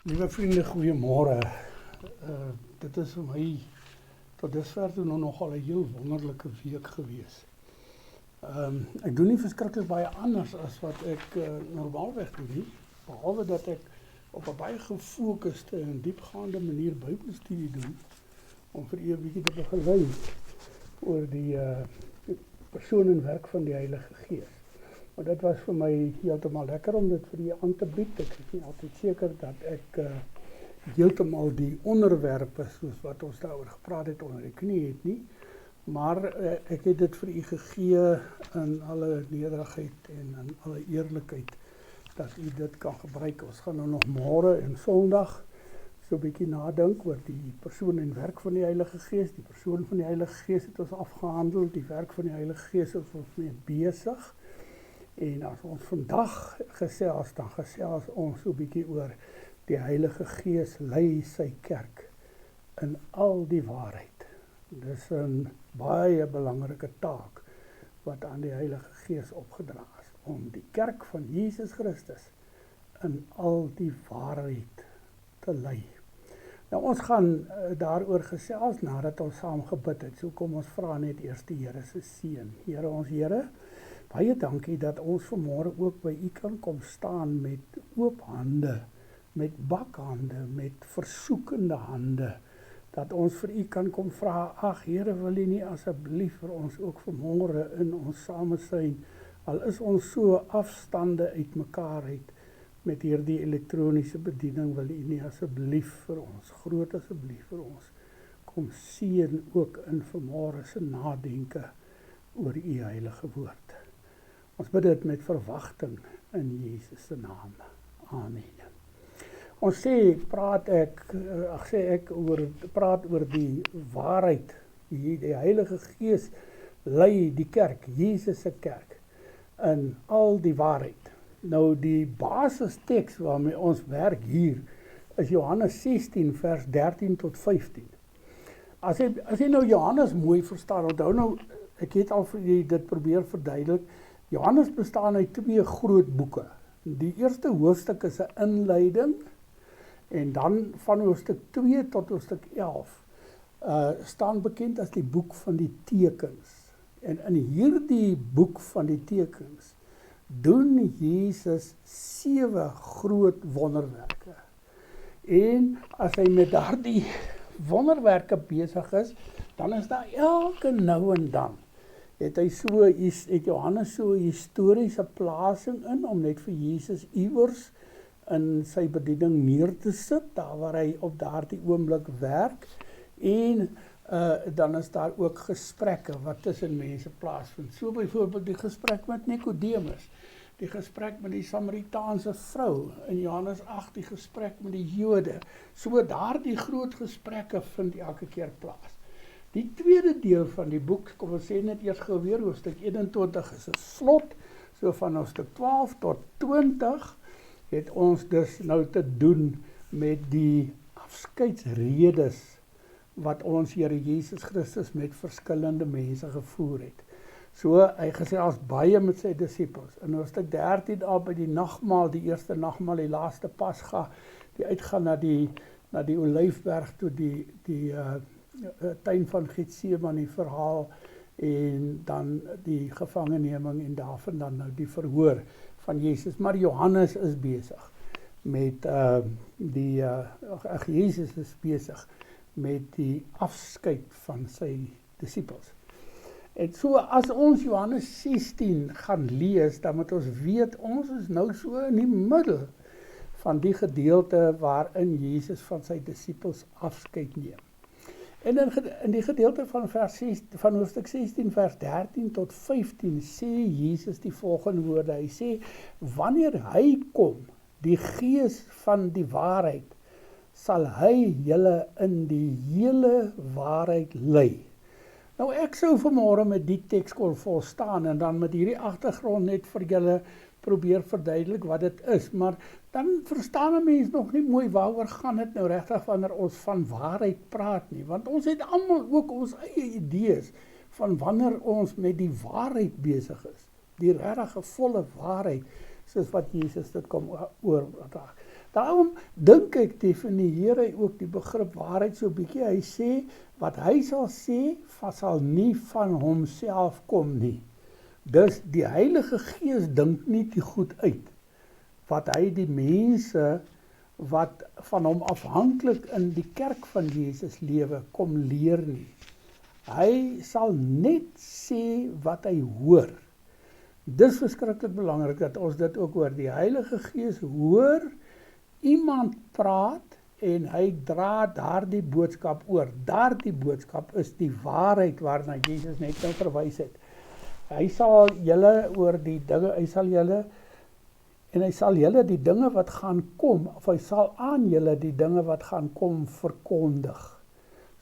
Liewe vriende, goeiemôre. Dit is vir my tot dusver toe nogal 'n heel wonderlike week gewees. Ek doen nie verskriklik baie anders as wat ek normaalweg doen nie, behalwe dat ek op 'n baie gefokuste en diepgaande manier Bybelstudie doen om vir u 'n bietjie te begelei oor die persoon en werk van die Heilige Gees. Maar dit was vir my heeltemal lekker om dit vir u aan te bied. Ek is nie altyd seker dat ek heeltemal die onderwerpe soos wat ons daaroor gepraat het onder die knie het nie. Maar ek het dit vir u gegee in alle nederigheid en in alle eerlikheid dat u dit kan gebruik. Ons gaan nou nog môre en Sondag so 'n bietjie nadink oor die persoon en werk van die Heilige Gees. Die persoon van die Heilige Gees het ons afgehandel, die werk van die Heilige Gees is ons mee besig. En as ons vandag gesels, dan gesels ons so 'n bietjie oor die Heilige Gees lei sy kerk in al die waarheid. Dis 'n baie belangrike taak wat aan die Heilige Gees opgedra is, om die kerk van Jesus Christus in al die waarheid te lei. Nou ons gaan daaroor gesels nadat ons saam gebid het. So kom ons vra net eers die Here se seën. Here, ons Here, baie dankie dat ons vanmôre ook by u kan kom staan met oop hande, met bakhande, met versoekende hande, dat ons vir u kan kom vra, ag Here, wil u nie asseblief vir ons ook vanmôre in ons samesyn, al is ons so afstande uit mekaar uit, met hierdie elektroniese bediening, wil u nie asseblief vir ons, groot asseblief vir ons, kom seën ook in vanmôre se nadenke oor u heilige woord. Ons bid dit met verwagting in Jesus se naam. Amen. Ons praat oor die waarheid. Die Heilige Gees lei die kerk, Jesus se kerk, in al die waarheid. Nou die basisteks waarmee ons werk hier is Johannes 16 vers 13 tot 15. As jy nou Johannes mooi verstaan, onthou nou, ek het al vir jy dit probeer verduidelik. Johannes bestaan uit 2 groot boeke. Die eerste hoofstuk is 'n inleiding, en dan van hoofstuk 2 tot hoofstuk 11 staan bekend as die boek van die tekens. En in hierdie boek van die tekens doen Jesus 7 groot wonderwerke. En as hy met daardie wonderwerke besig is, dan is daar elke nou en dan het Johannes so 'n historiese plasing in, om net vir Jesus iewers in sy bediening neer te sit, daar waar hy op daardie oomblik werk, en dan is daar ook gesprekke wat tussen mense plaasvind. So byvoorbeeld die gesprek met Nikodemus, die gesprek met die Samaritaanse vrou, in Johannes 8 die gesprek met die Jode. So daardie groot gesprekke vind elke keer plaas. Die tweede deel van die boek, kom ons sê net eers gou weer, hoofstuk 21 is 'n slot, so van hoofstuk 12 tot 20 het ons dus nou te doen met die afskeidsredes wat ons Here Jesus Christus met verskillende mense gevoer het. So hy gesels baie met sy disippels. In hoofstuk 13 al by die nagmaal, die eerste nagmaal, die laaste Pasga, die uitgaan na die Olyfberg toe, die tuin van Getsemane verhaal, en dan die gevangeneming, en daarvan dan nou die verhoor van Jesus. Maar Johannes is besig met Jesus is besig met die afskeid van sy disippels. En so as ons Johannes 16 gaan lees, dan moet ons weet, ons is nou so in die middel van die gedeelte waarin Jesus van sy disippels afskeid neem. En in die gedeelte van hoofstuk 16 vers 13 tot 15 sê Jesus die volgende woorde. Hy sê, wanneer hy kom, die Gees van die waarheid, sal hy julle in die hele waarheid lei. Nou ek sou vanmôre met die teks kon volstaan en dan met hierdie agtergrond net vir julle probeer verduidelik wat dit is, maar dan verstaan 'n mens nog nie mooi waaroor gaan dit nou regtig wanneer ons van waarheid praat nie, want ons het almal ook ons eie idees van wanneer ons met die waarheid besig is, die regte volle waarheid, soos wat Jesus dit kom oordrag. Daarom dink ek definieer hy ook die begrip waarheid so 'n bietjie. Hy sê, wat hy sal sê, sal nie van homself kom nie. Dus die Heilige Gees dink nie die goed uit, wat hy die mense, wat van hom afhanklik in die kerk van Jesus lewe, kom leer nie. Hy sal net sê wat hy hoor. Dis verskriklik belangrik dat ons dit ook hoor. Die Heilige Gees hoor iemand praat en hy dra daardie boodskap oor. Daardie boodskap is die waarheid waarna Jesus net nou verwys het. Hy sal julle oor die dinge, hy sal julle die dinge wat gaan kom, of hy sal aan julle die dinge wat gaan kom verkondig.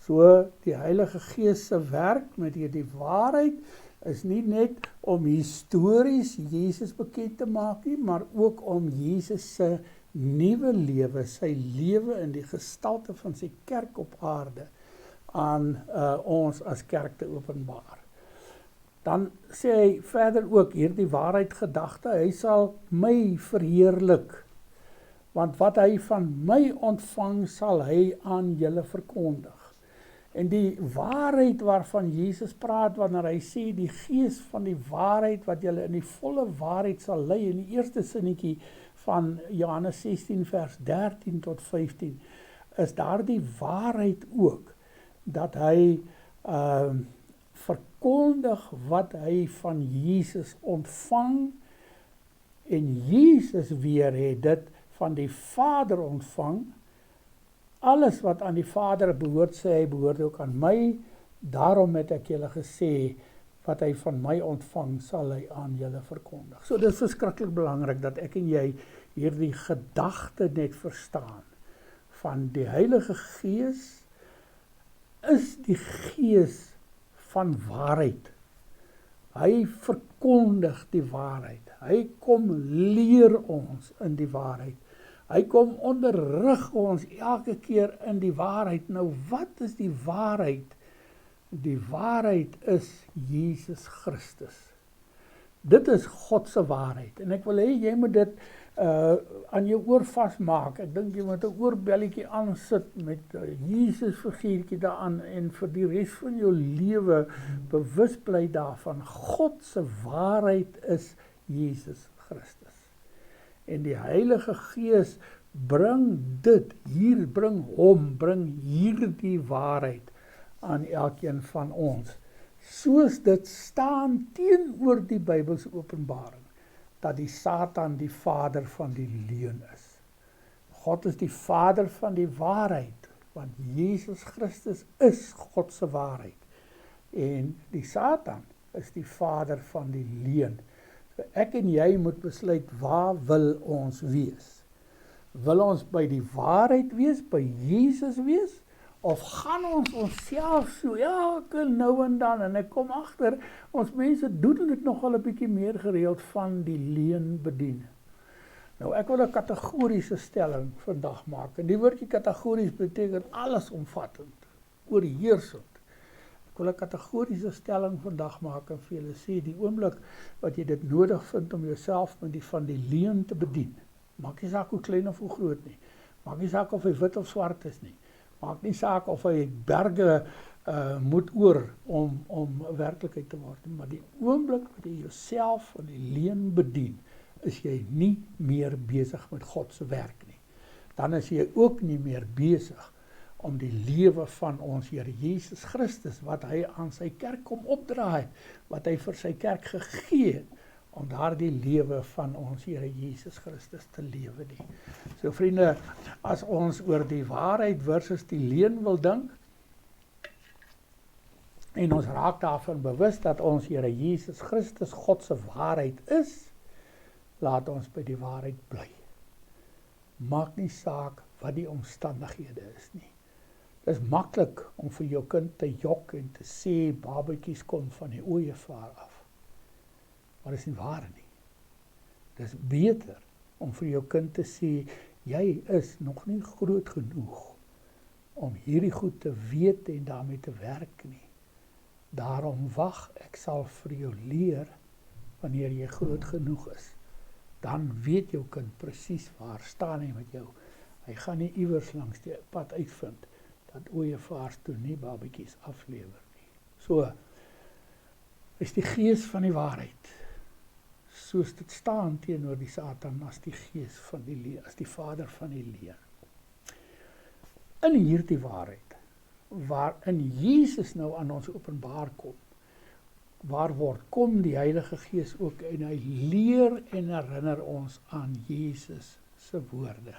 So die Heilige Gees se werk met die waarheid is nie net om histories Jesus bekend te maak nie, maar ook om Jesus se nuwe lewe, sy lewe in die gestalte van sy kerk op aarde aan ons as kerk te openbaar. Dan sê hy verder ook hierdie waarheidgedagte, hy sal my verheerlik, want wat hy van my ontvang sal hy aan julle verkondig. En die waarheid waarvan Jesus praat wanneer hy sê die gees van die waarheid wat julle in die volle waarheid sal lei, in die eerste sinnetjie van Johannes 16 vers 13 tot 15, is daar die waarheid ook, dat hy verkondig wat hy van Jesus ontvang, en Jesus weer het dit van die Vader ontvang. Alles wat aan die Vader behoort, sê hy, behoort ook aan my. Daarom het ek julle gesê, wat hy van my ontvang, sal hy aan julle verkondig. So dit is verskriklik belangrik dat ek en jy hierdie gedagte net verstaan. Van die Heilige Gees is die Gees van waarheid. Hy verkondig die waarheid. Hy kom leer ons in die waarheid. Hy kom onderrig ons elke keer in die waarheid. Nou, wat is die waarheid? Die waarheid is Jesus Christus. Dit is God se waarheid. En ek wil hê jy moet dit aan jou oor vasmaak. Ek dink jy moet 'n oorbelletjie aansit met Jesus figuurtjie daaraan en vir die res van jou lewe bewus bly daarvan. God se waarheid is Jesus Christus. En die Heilige Gees bring dit hier, bring hierdie waarheid aan elkeen van ons. Soos dit staan teenoor die Bybelse openbaring, dat die Satan die vader van die leuen is. God is die vader van die waarheid, want Jesus Christus is God se waarheid. En die Satan is die vader van die leuen. So ek en jy moet besluit, waar wil ons wees? Wil ons by die waarheid wees, by Jesus wees? Of gaan ons onsself so, elke nou en dan, en ek kom agter, ons mense doen dit nogal 'n bietjie meer gereeld van die leuen bedien. Nou ek wil 'n kategoriese stelling vandag maak, en die woordjie kategories beteken allesomvattend, oorheersend. Ek wil 'n kategoriese stelling vandag maak en vir julle sê, die oomblik wat jy dit nodig vind om jouself met die van die leuen te bedien, maak nie saak hoe klein of hoe groot nie, maak nie saak of hy wit of swart is nie, maak nie saak of hy berge moet oor om werklikheid te word, maar die oomblik wat jy jouself van die leuen bedien, is jy nie meer besig met God se werk nie. Dan is jy ook nie meer besig om die lewe van ons Here Jesus Christus, wat hy aan sy kerk kom opdraai, wat hy vir sy kerk gegee het, om daardie lewe van ons Here Jesus Christus te lewe nie. So vriende, as ons oor die waarheid versus die leuen wil dink, en ons raak daarvan bewus dat ons Here Jesus Christus God se waarheid is, laat ons by die waarheid bly. Maak nie saak wat die omstandighede is nie. Dit is maklik om vir jou kind te jok en te sê, babatjies kom van die ooievaar af. Maar dit is nie waar nie. Dit is beter om vir jou kind te sê, jy is nog nie groot genoeg om hierdie goed te weet en daarmee te werk nie. Daarom wag, ek sal vir jou leer wanneer jy groot genoeg is. Dan weet jou kind presies waar staan hy met jou. Hy gaan nie iewers langs die pad uitvind dat ooievaars toe nie babetjies aflewer nie. So is die gees van die waarheid, soos dit staan teenoor die Satan as die gees van die leuen, as die vader van die leuen. In hierdie waarheid, waarin Jesus nou aan ons openbaar kom, kom die Heilige Gees ook en hy leer en herinner ons aan Jesus se woorde.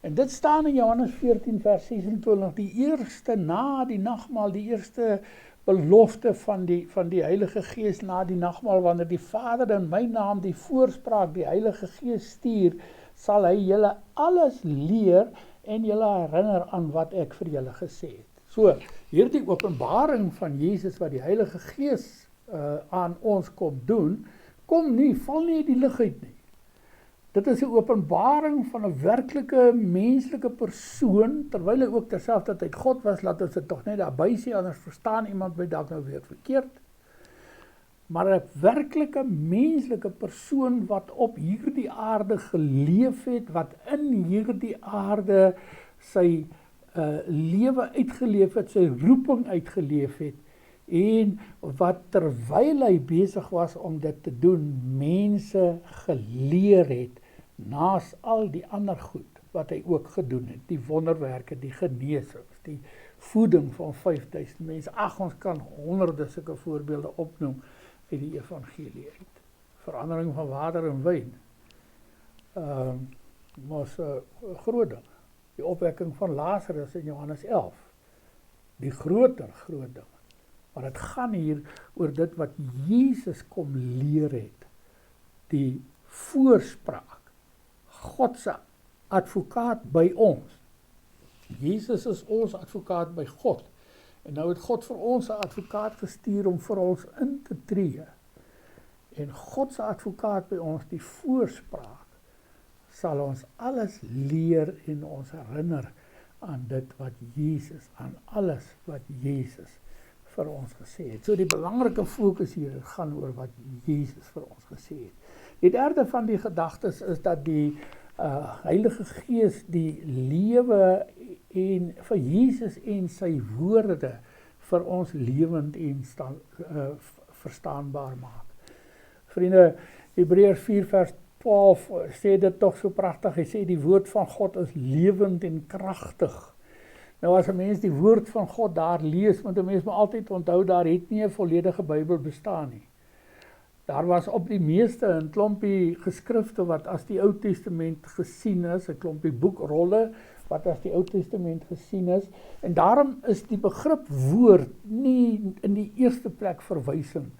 En dit staan in Johannes 14 vers 26, die eerste na die nagmaal, die eerste belofte van die Heilige Gees na die nagmaal, wanneer die Vader in my naam die voorspraak, die Heilige Gees stuur, sal hy julle alles leer en julle herinner aan wat ek vir julle gesê het. So, hierdie openbaring van Jesus wat die Heilige Gees aan ons kom doen, val nie die lig uit nie. Dit is 'n openbaring van 'n werklike menslike persoon, terwyl hy ook terselfdertyd God was, laat ons dit tog net daarby sê, anders verstaan iemand my dalk nou weer verkeerd. Maar 'n werklike menslike persoon wat op hierdie aarde geleef het, wat in hierdie aarde sy lewe uitgeleef het, sy roeping uitgeleef het, en wat terwyl hy besig was om dit te doen, mense geleer het, naas al die ander goed wat hy ook gedoen het, die wonderwerke, die genesings, die voeding van 5000 mense. Ons kan honderde sulke voorbeelde opnoem uit die evangelie uit. Verandering van water en wyn, was 'n groot ding. Die opwekking van Lazarus in Johannes 11, die groot ding. Maar het gaan hier oor dit wat Jesus kom leer het, die voorspraak, God se advokaat by ons. Jesus is ons advokaat by God. En nou het God vir ons 'n advokaat gestuur om vir ons in te tree. En God se advokaat by ons, die voorspraak, sal ons alles leer en ons herinner aan dit wat Jesus, aan alles wat Jesus vir ons gesê het. So die belangrike fokus hier gaan oor wat Jesus vir ons gesê het. Die derde van die gedagtes is dat die Heilige Gees die lewe en vir Jesus en sy woorde vir ons lewend en verstaanbaar maak. Vriende, Hebreërs 4 vers 12 sê dit tog so pragtig. Hy sê die woord van God is lewend en kragtig. Nou as 'n mens die woord van God daar lees, moet 'n mens maar altyd onthou, daar het nie 'n volledige Bybel bestaan nie. Daar was op die meeste 'n klompie geskrifte wat as die Ou Testament gesien is, 'n klompie boekrolle wat as die Ou Testament gesien is, en daarom is die begrip woord nie in die eerste plek verwysing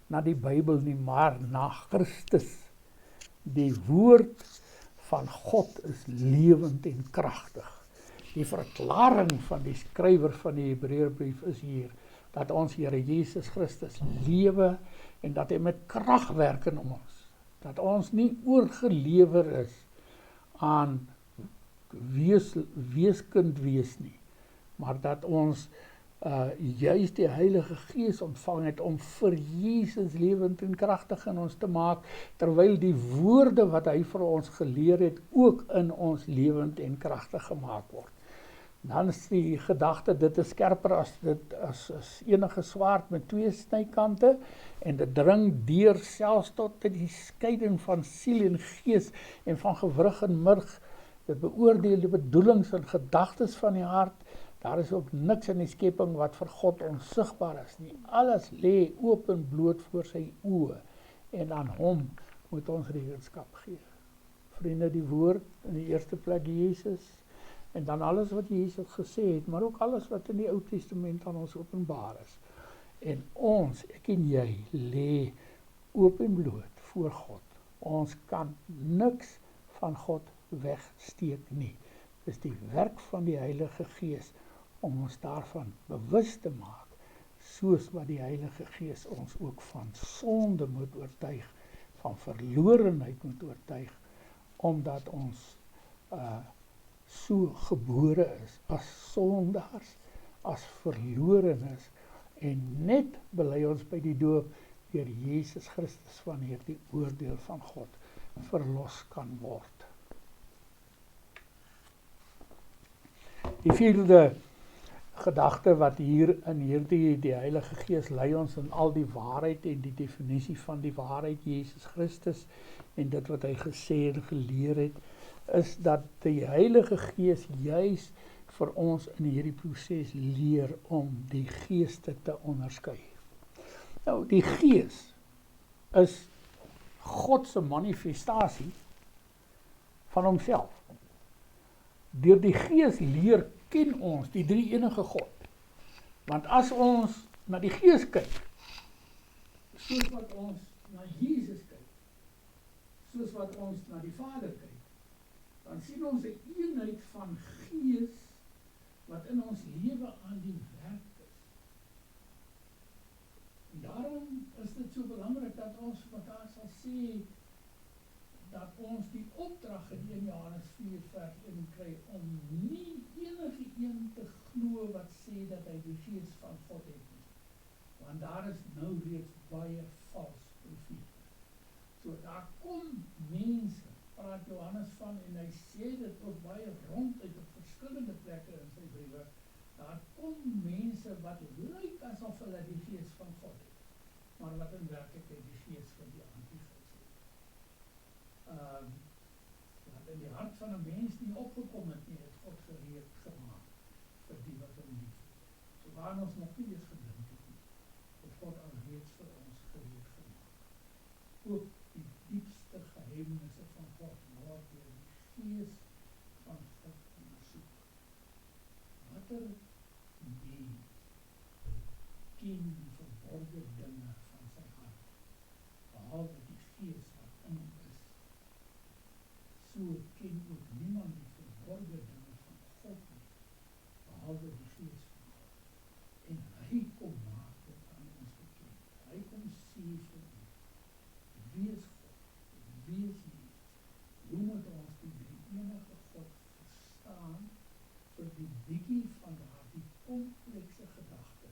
na die Bybel nie, maar na Christus. Die woord van God is lewend en kragtig. Die verklaring van die skrywer van die Hebreërbrief is hier, dat ons Here Jesus Christus lewe en dat hy met krag werk in ons. Dat ons nie oorgelewer is aan weeskind wees nie, maar dat ons juist die Heilige Gees ontvang het om vir Jesus lewend en kragtig in ons te maak, terwyl die woorde wat hy vir ons geleer het, ook in ons lewend en kragtig gemaak word. Dan is die gedagte, dit is skerper as enige swaard met 2 snykante, en dit dring deur selfs tot die skeiding van siel en gees en van gewrig en murg. Dit beoordeel die bedoelings en gedagtes van die hart. Daar is ook niks in die skepping wat vir God onsigbaar is nie. Alles lê oop en bloot voor sy oë, en aan hom moet ons rekenskap gee. Vriende, die woord in die eerste plek Jesus, en dan alles wat Jesus gesê het, maar ook alles wat in die Ou Testament aan ons openbaar is. En ons, ek en jy, lê oop en bloot voor God. Ons kan niks van God wegsteek nie. Dis die werk van die Heilige Gees om ons daarvan bewus te maak, soos wat die Heilige Gees ons ook van sonde moet oortuig, van verlorenheid moet oortuig, omdat ons so gebore is as sondaars, as verlorenes, en net bely ons by die doop deur Jesus Christus van hierdie oordeel van God verlos kan word. Die vierde gedagte wat hier in hierdie, die Heilige Gees lei ons in al die waarheid en die definisie van die waarheid, Jesus Christus, en dit wat hy gesê en geleer het, is dat die Heilige Gees juis vir ons in hierdie proses leer om die geeste te onderskei. Nou, die Gees is God se manifestasie van homself. Deur die Gees leer ken ons die drie enige God. Want as ons na die Gees kyk, soos wat ons na Jesus kyk, soos wat ons na die Vader kyk, dan sien ons 'n eenheid van Gees wat in ons lewe aan die werk is. En daarom is dit so belangrik dat ons mekaar sal sê dat ons die opdrag in Johannes 4 vers 1 kry om nie enige een te glo wat sê dat hy die Gees van God het nie. Want daar is nou reeds baie vals profete. So daar kom mense, praat Johannes van, en hy sê dit ook baie ronduit op verskillende plekke in sy briewe, daar kom mense wat lyk asof hulle die Gees van God het, maar wat in werklikheid die Gees van die Antichrist het. Wat in die hart van 'n mens nie opgekom het nie, het God gereed gemaak vir die wat hom liefhet. So waar ons nog nie eens gedink het nie, het God alreeds vir ons gereed gemaak. Ook die diepste geheimnisse van God word deur die Gees van God ondersoek. Watter mens ken die verborgde dinge van sy hart, behalwe die Gees wat in hom is? So ken ook niemand die verborgde dinge van God nie, behalwe die Gees van God. En hy kom maak dit aan ons bekend. Hy kom sê vir ons, wie is God? Wie is Jesus? Hoe moet ons die drie enige God verstaan vir die bietjie van daardie komplekse gedagte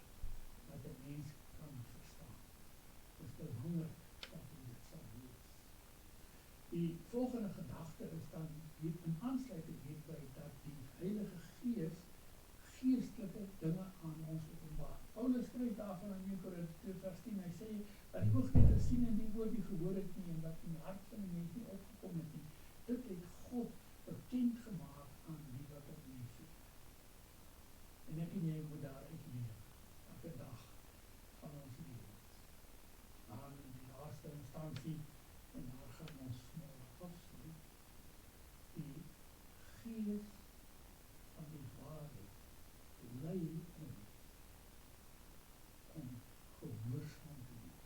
wat 'n mens kan verstaan? Dit is belangrik dat ons dit sal lees. Die volgende gedagte is dan hier in aansluiting hierby dat die Heilige Gees geestelike dinge aan ons openbaar. Paulus skryf daarvan in 1 Korinte 2 vers 10, hy sê, wat die oog nie gesien en die oor nie gehoor het nie, en wat in die hart van die mens nie opgekom het nie, dit het God bekend gemaak aan die wat hom liefhet. En ek en jy moet daaruit leer, elke dag van ons lewens. Dan in die laaste instansie, en daar gaan ons vanmôre afsluit, die Gees van die waarheid lei ons om gehoorsaam te wees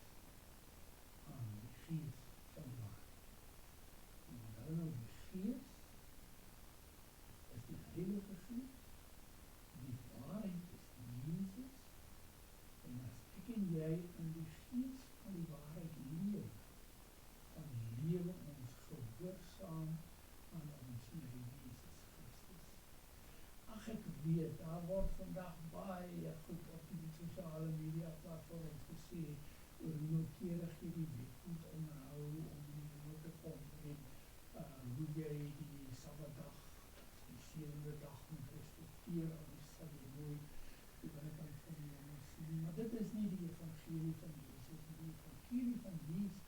aan die Gees van die waarheid. En onthou nou, die Gees is die Heilige Gees, die waarheid is Jesus, en as ek en jy in die Gees van die waarheid lewe, dan lewe ons gehoorsaam aan ons Here Jesus Christus. Ag, ek weet, daar word vandag baie goed op die sosiale media platforms gesê oor hoe noukeurig jy die wet moet onderhou om nie oor te kom en hoe jy die Sabbatdag, die 7de dag moet respekteer, anders sal jy nooit die binnekant van die hemel sien. Maar dit is nie die evangelie van Jesus, die evangelie van Jesus.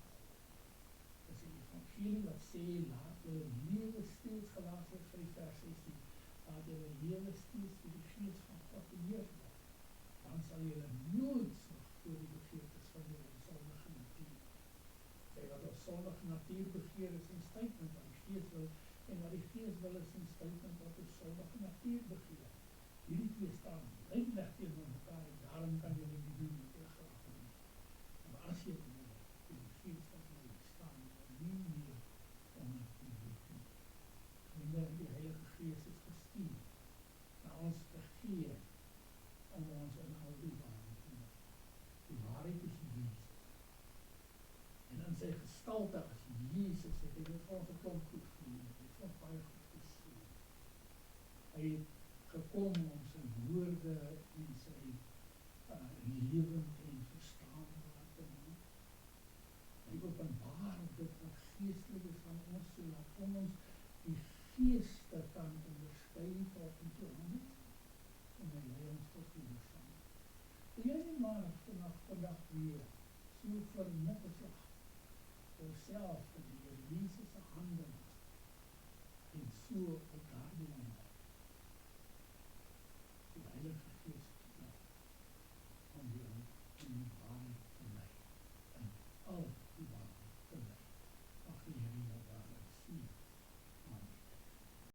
Dit is die evangelie wat sê, laat julle lewe steeds, Galasiërs 5 vers 16, laat julle lewe steeds vir die Gees van God beheer word. Dan sal julle nooit sug voor die begeertes van die sondige natuur. Sy wat op sondige natuur begeer is in stryd met wat die Gees wil, en wat die Gees wil is in stryd met wat die sondige natuur begeer. Hierdie twee staan lijnrecht teenoor mekaar, en daarom kan julle nie doen wat julle graag wil. Maar as jy die Gees wat jy staan, nie meer onder die wet nie. Wanneer die Heilige Gees is gestuur na ons te gee om ons in al die waarheid te maak. Die waarheid is Jesus. En in sy gestalte as Jesus het hy dit vir ons 'n klomp goed gedoen. Hy het ons baie goed gesê. Hy het gekom om sy woorde en sy lewend en verstaanbaar te maak. Hy openbaar dit wat geestelik is van ons, sodat ons die geeste kan onderskei volgens Johannes. in my lewens tot U saam. Wil jy nie maar vandag weer so vernietig jouself in die Here Jesus se hande en so op